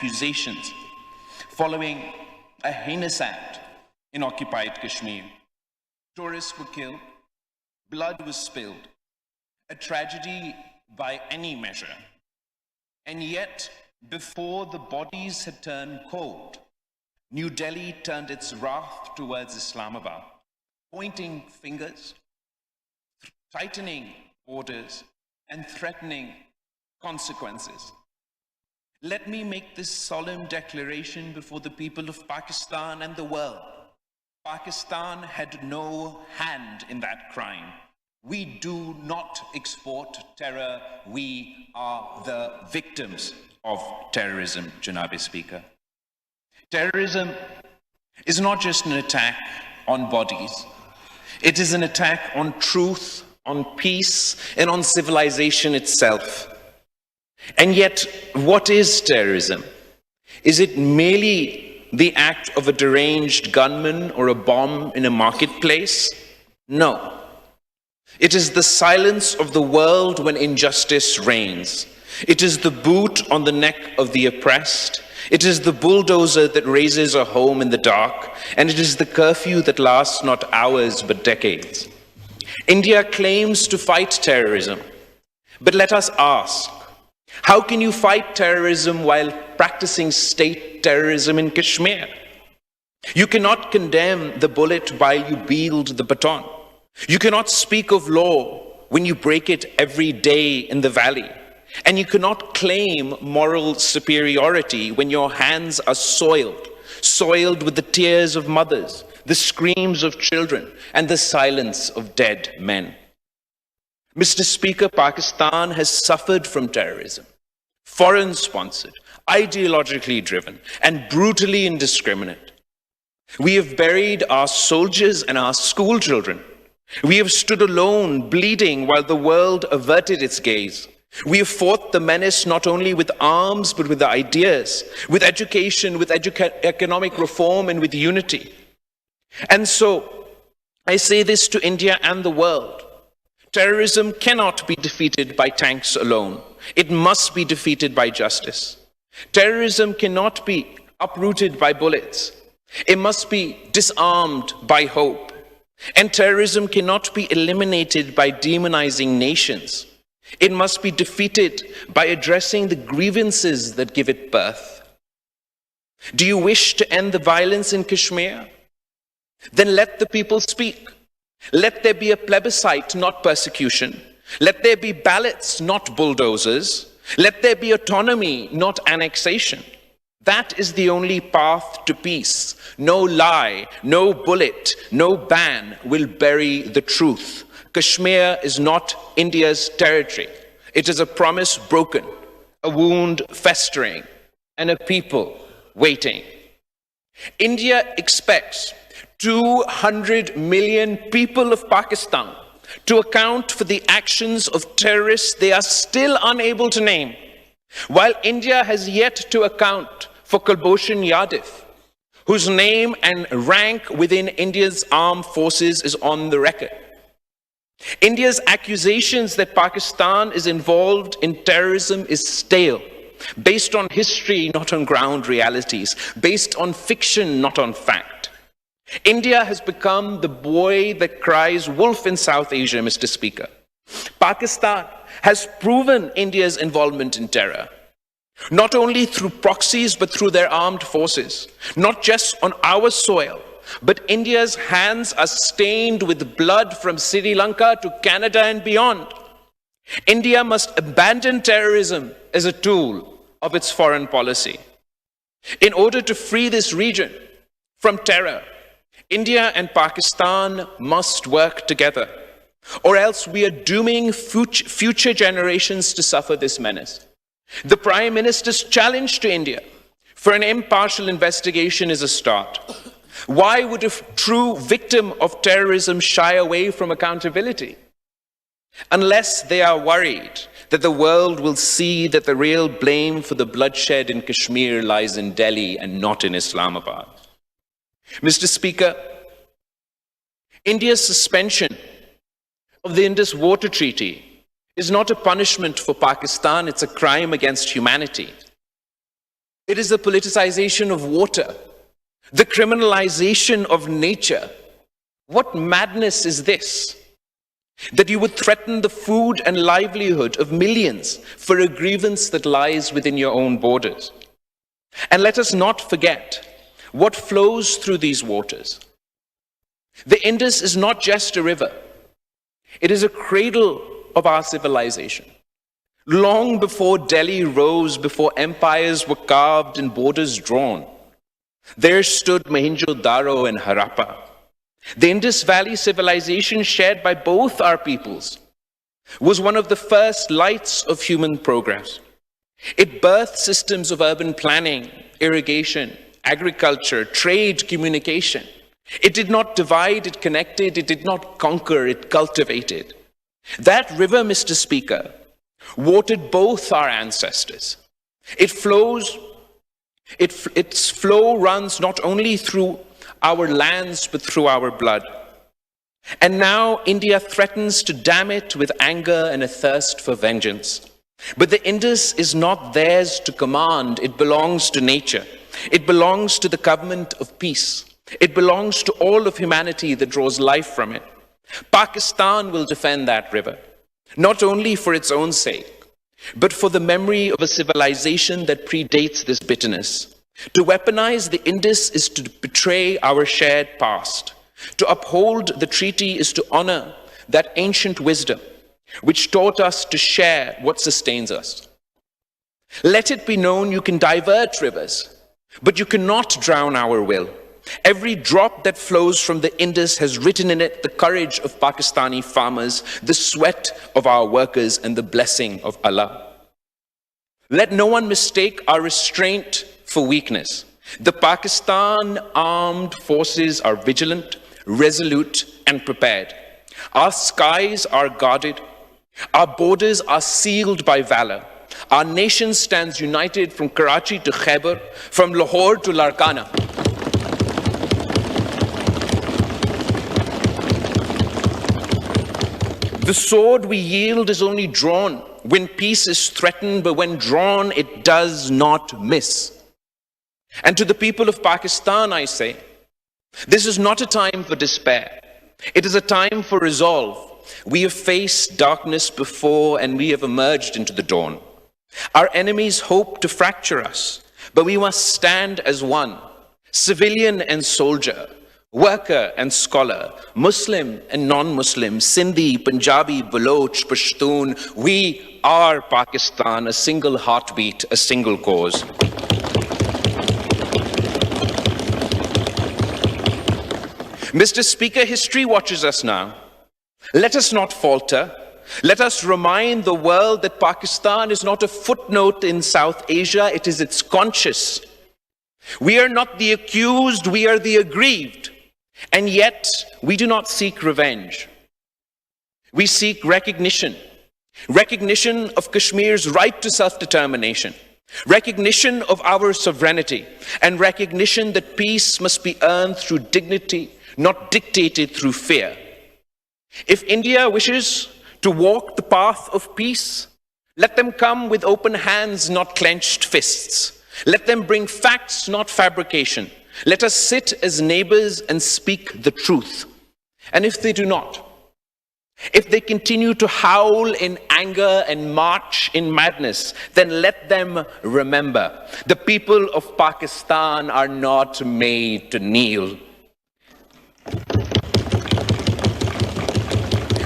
accusations following a heinous act in occupied Kashmir. Tourists were killed, blood was spilled, a tragedy by any measure. And yet, before the bodies had turned cold, New Delhi turned its wrath towards Islamabad, pointing fingers, tightening orders, and threatening consequences. Let me make this solemn declaration before the people of Pakistan and the world. Pakistan had no hand in that crime. We do not export terror. We are the victims of terrorism, Janabi Speaker. Terrorism is not just an attack on bodies. It is an attack on truth, on peace, and on civilization itself. And yet, what is terrorism? Is it merely the act of a deranged gunman or a bomb in a marketplace? No. It is the silence of the world when injustice reigns. It is the boot on the neck of the oppressed. It is the bulldozer that raises a home in the dark. And it is the curfew that lasts not hours but decades. India claims to fight terrorism. But let us ask, how can you fight terrorism while practicing state terrorism in Kashmir? You cannot condemn the bullet while you wield the baton. You cannot speak of law when you break it every day in the valley. And you cannot claim moral superiority when your hands are soiled with the tears of mothers, the screams of children, and the silence of dead men. Mr. Speaker, Pakistan has suffered from terrorism, foreign-sponsored, ideologically driven, and brutally indiscriminate. We have buried our soldiers and our school children. We have stood alone, bleeding, while the world averted its gaze. We have fought the menace not only with arms, but with ideas, with education, with economic reform, and with unity. And so, I say this to India and the world. Terrorism cannot be defeated by tanks alone. It must be defeated by justice. Terrorism cannot be uprooted by bullets. It must be disarmed by hope. And terrorism cannot be eliminated by demonizing nations. It must be defeated by addressing the grievances that give it birth. Do you wish to end the violence in Kashmir? Then let the people speak. Let there be a plebiscite, not persecution. Let there be ballots, not bulldozers. Let there be autonomy, not annexation. That is the only path to peace. No lie, no bullet, no ban will bury the truth. Kashmir is not India's territory. It is a promise broken, a wound festering, and a people waiting. India expects 200 million people of Pakistan to account for the actions of terrorists they are still unable to name, while India has yet to account for Kulbhushan Yadav, whose name and rank within India's armed forces is on the record. India's accusations that Pakistan is involved in terrorism is stale, based on history, not on ground realities, based on fiction, not on fact. India has become the boy that cries wolf in South Asia, Mr. Speaker. Pakistan has proven India's involvement in terror, not only through proxies, but through their armed forces, not just on our soil, but India's hands are stained with blood from Sri Lanka to Canada and beyond. India must abandon terrorism as a tool of its foreign policy. In order to free this region from terror, India and Pakistan must work together, or else we are dooming future generations to suffer this menace. The Prime Minister's challenge to India for an impartial investigation is a start. Why would a true victim of terrorism shy away from accountability? Unless they are worried that the world will see that the real blame for the bloodshed in Kashmir lies in Delhi and not in Islamabad. Mr. Speaker, India's suspension of the Indus Water Treaty is not a punishment for Pakistan, it's a crime against humanity. It is the politicization of water, the criminalization of nature. What madness is this? That you would threaten the food and livelihood of millions for a grievance that lies within your own borders. And let us not forget what flows through these waters. The Indus is not just a river. It is a cradle of our civilization. Long before Delhi rose, before empires were carved and borders drawn, there stood Mohenjo-daro and Harappa. The Indus Valley civilization shared by both our peoples was one of the first lights of human progress. It birthed systems of urban planning, irrigation, agriculture, trade, communication. It did not divide, it connected, it did not conquer, it cultivated. That river, Mr. Speaker, watered both our ancestors. Its flow runs not only through our lands, but through our blood. And now India threatens to dam it with anger and a thirst for vengeance. But the Indus is not theirs to command. It belongs to nature. It belongs to the covenant of peace. It belongs to all of humanity that draws life from it. Pakistan will defend that river, not only for its own sake, but for the memory of a civilization that predates this bitterness. To weaponize the Indus is to betray our shared past. To uphold the treaty is to honor that ancient wisdom which taught us to share what sustains us. Let it be known you can divert rivers, but you cannot drown our will. Every drop that flows from the Indus has written in it the courage of Pakistani farmers, the sweat of our workers, and the blessing of Allah. Let no one mistake our restraint for weakness. The Pakistan armed forces are vigilant, resolute, and prepared. Our skies are guarded. Our borders are sealed by valor. Our nation stands united from Karachi to Khyber, from Lahore to Larkana. The sword we yield is only drawn when peace is threatened, but when drawn, it does not miss. And to the people of Pakistan, I say, this is not a time for despair. It is a time for resolve. We have faced darkness before, and we have emerged into the dawn. Our enemies hope to fracture us, but we must stand as one, civilian and soldier, worker and scholar, Muslim and non-Muslim, Sindhi, Punjabi, Baloch, Pashtun. We are Pakistan, a single heartbeat, a single cause. Mr. Speaker, history watches us now. Let us not falter. Let us remind the world that Pakistan is not a footnote in South Asia, it is its conscience. We are not the accused, we are the aggrieved. And yet, we do not seek revenge. We seek recognition. Recognition of Kashmir's right to self-determination. Recognition of our sovereignty. And recognition that peace must be earned through dignity, not dictated through fear. If India wishes to walk the path of peace, let them come with open hands, not clenched fists. Let them bring facts, not fabrication. Let us sit as neighbors and speak the truth. And if they do not, if they continue to howl in anger and march in madness, then let them remember the people of Pakistan are not made to kneel.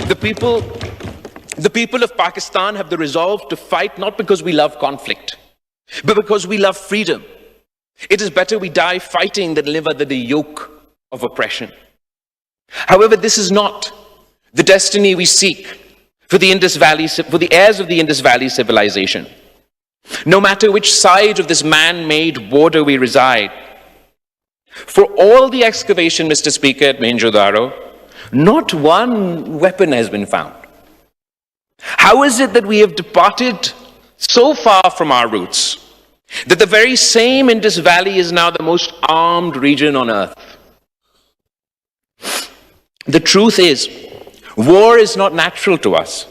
The people of Pakistan have the resolve to fight not because we love conflict, but because we love freedom. It is better we die fighting than live under the yoke of oppression. However, this is not the destiny we seek for the heirs of the Indus Valley civilization. No matter which side of this man-made border we reside, for all the excavation, Mr. Speaker, at Mohenjo-daro, not one weapon has been found. How is it that we have departed so far from our roots, that the very same Indus Valley is now the most armed region on earth? The truth is, war is not natural to us.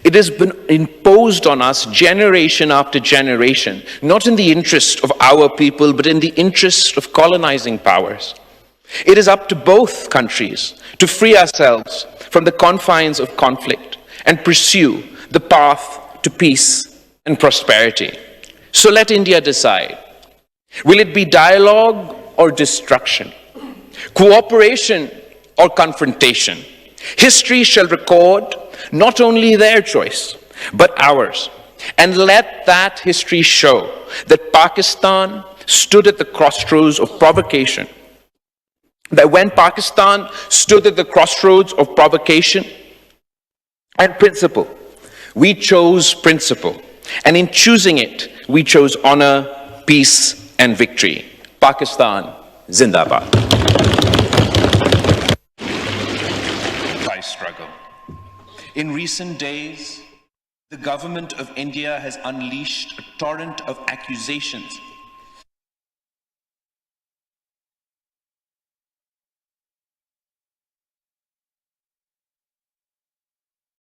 It has been imposed on us generation after generation, not in the interest of our people, but in the interest of colonizing powers. It is up to both countries to free ourselves from the confines of conflict and pursue the path to peace and prosperity. So let India decide. Will it be dialogue or destruction? Cooperation or confrontation? History shall record not only their choice, but ours. And let that history show that Pakistan stood at the crossroads of provocation. That when Pakistan stood at the crossroads of provocation and principle, we chose principle. And in choosing it, we chose honor, peace, and victory. Pakistan, Zindabad. I struggle. In recent days, the government of India has unleashed a torrent of accusations